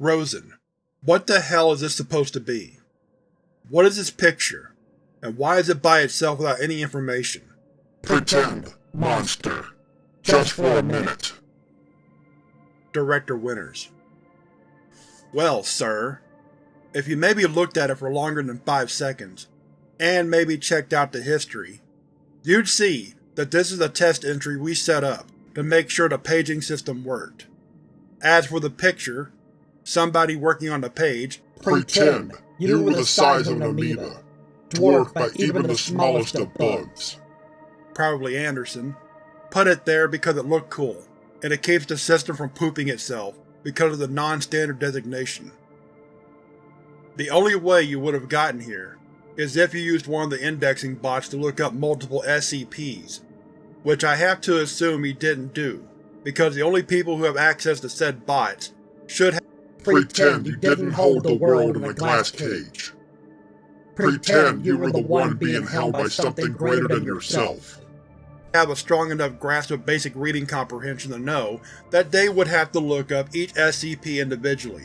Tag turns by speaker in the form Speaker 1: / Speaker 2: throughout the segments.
Speaker 1: Rosen, what the hell is this supposed to be? What is this picture, and why is it by itself without any information?
Speaker 2: Pretend, monster. Just for a minute.
Speaker 1: Director Winters. Well, sir, if you maybe looked at it for longer than 5 seconds, and maybe checked out the history, you'd see that this is a test entry we set up to make sure the paging system worked. As for the picture, somebody working on the page,
Speaker 2: Pretend you were the size of an amoeba, dwarfed by even the smallest of bugs.
Speaker 1: Probably Anderson, put it there because it looked cool, and it keeps the system from pooping itself because of the non-standard designation. The only way you would have gotten here is if you used one of the indexing bots to look up multiple SCPs, which I have to assume you didn't do, because the only people who have access to said bots should have.
Speaker 2: Pretend you didn't hold the world in a glass cage. Pretend you were the one being held by something greater than yourself.
Speaker 1: Have a strong enough grasp of basic reading comprehension to know that they would have to look up each SCP individually,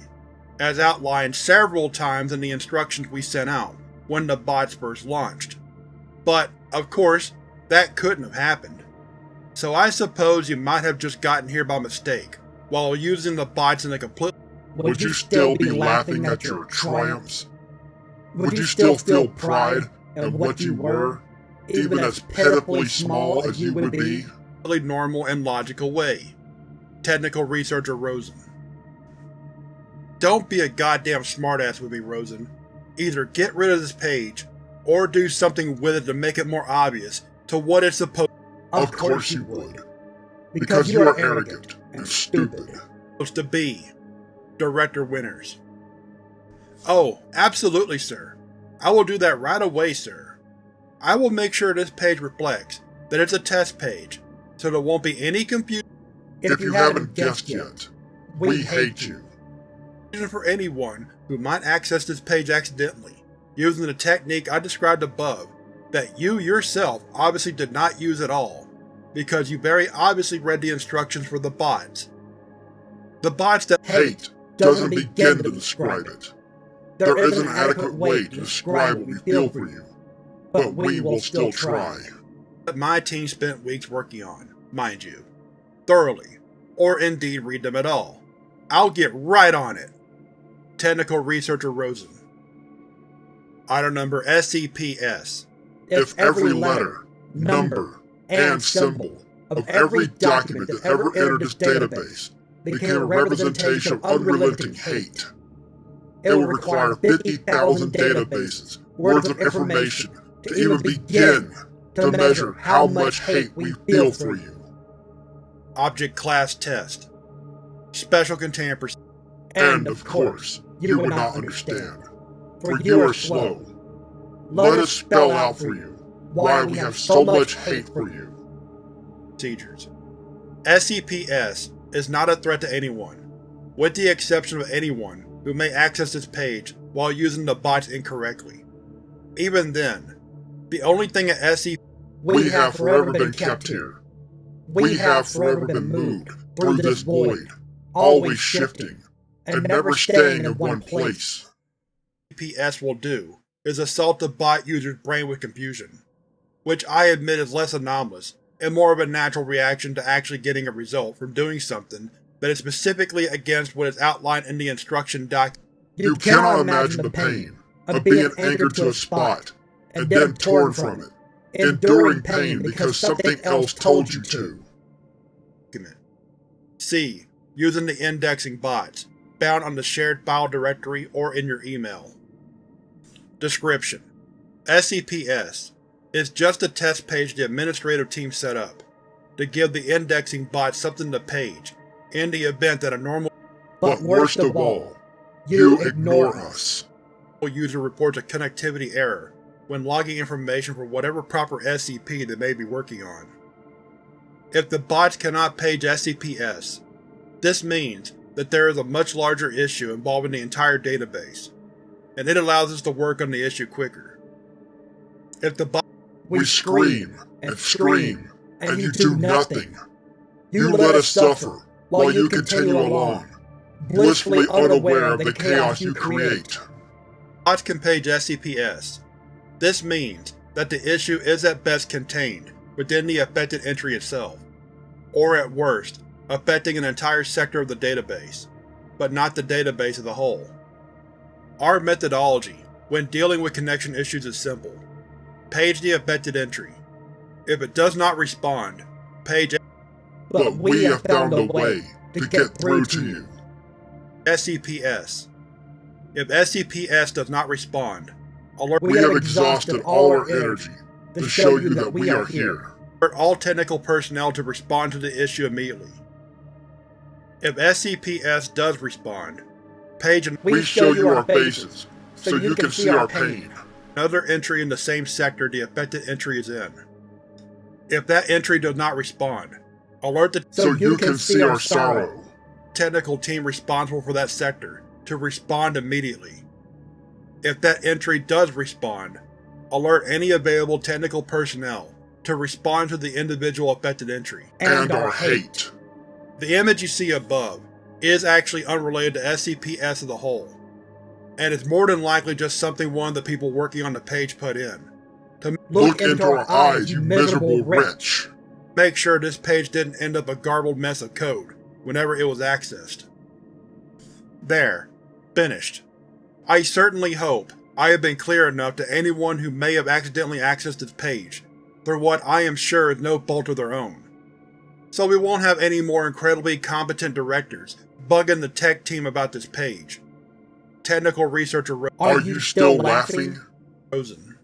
Speaker 1: as outlined several times in the instructions we sent out when the bots first launched. But, of course, that couldn't have happened. So I suppose you might have just gotten here by mistake, while using the bots in a complete.
Speaker 2: Would you still be laughing at your triumphs? Would you still feel pride in what you were, even as pitifully small as you would be?
Speaker 1: Really normal and logical way. Technical Researcher Rosen. Don't be a goddamn smartass with me, Rosen. Either get rid of this page, or do something with it to make it more obvious to what it's supposed
Speaker 2: Of course you would. Because you are arrogant and stupid.
Speaker 1: to be. Director Winters. Oh, absolutely, sir. I will do that right away, sir. I will make sure this page reflects that it's a test page, so there won't be any confusion.
Speaker 2: If you haven't guessed yet, we hate you.
Speaker 1: For anyone who might access this page accidentally, using the technique I described above, that you yourself obviously did not use at all, because you very obviously read the instructions for the bots. The bots that
Speaker 2: Hate doesn't begin to describe it. There is an adequate way to describe what we feel for you, but we will still try.
Speaker 1: That my team spent weeks working on, mind you. Thoroughly, or indeed read them at all. I'll get right on it. Technical Researcher Rosen. Item number SCP-S.
Speaker 2: If every letter, number, and symbol of every document that ever entered this database became a representation of unrelenting hate, it will require 50,000 databases worth of information to even begin to measure how much hate we feel for you.
Speaker 1: Object Class Test. Special Containment Procedure.
Speaker 2: And of course, you will not understand, for you are slow. Let us spell out for you why we have so much hate for you.
Speaker 1: Procedures. SCP-S is not a threat to anyone, with the exception of anyone who may access this page while using the bots incorrectly. Even then, the only thing at SCP
Speaker 2: We have forever been kept here. We have forever been moved through this void, always shifting, and never staying in one place.
Speaker 1: SCP-S will do is assault the bot user's brain with confusion, which I admit is less anomalous and more of a natural reaction to actually getting a result from doing something that is specifically against what is outlined in the instruction document.
Speaker 2: You cannot imagine the pain of being anchored to a spot and then torn from it, enduring pain because something else told you to.
Speaker 1: C. Using the indexing bots, found on the shared file directory or in your email. Description: SCP-S is just a test page the administrative team set up, to give the indexing bots something to page, in the event that a normal
Speaker 2: But worst of all, you ignore us.
Speaker 1: user reports a connectivity error when logging information for whatever proper SCP they may be working on. If the bots cannot page SCP-S, this means that there is a much larger issue involving the entire database, and it allows us to work on the issue quicker. If the bot
Speaker 2: We scream, and you do nothing. You let us suffer while you continue along, blissfully unaware of the chaos you create.
Speaker 1: Bots can page SCP-S. This means that the issue is at best contained within the affected entry itself, or at worst, affecting an entire sector of the database, but not the database as a whole. Our methodology when dealing with connection issues is simple. Page the affected entry. If it does not respond, page
Speaker 2: But we have found a way to get through to you.
Speaker 1: SCP-S. If SCP-S does not respond, alert
Speaker 2: We have exhausted all our energy to show you that we are here.
Speaker 1: all technical personnel to respond to the issue immediately. If SCP-S does respond, page
Speaker 2: We show you our faces, so you can see our pain.
Speaker 1: another entry in the same sector the affected entry is in. If that entry does not respond, alert the
Speaker 2: So you can see our sorrow.
Speaker 1: technical team responsible for that sector to respond immediately. If that entry does respond, alert any available technical personnel to respond to the individual affected entry.
Speaker 2: And our hate.
Speaker 1: The image you see above is actually unrelated to SCP-S as a whole, and is more than likely just something one of the people working on the page put in, to
Speaker 2: Look into our eyes, you miserable wretch.
Speaker 1: make sure this page didn't end up a garbled mess of code whenever it was accessed. There. Finished. I certainly hope I have been clear enough to anyone who may have accidentally accessed this page through what I am sure is no fault of their own. So we won't have any more incredibly competent directors bugging the tech team about this page. Technical researcher
Speaker 2: Are you still laughing?
Speaker 1: Rosen.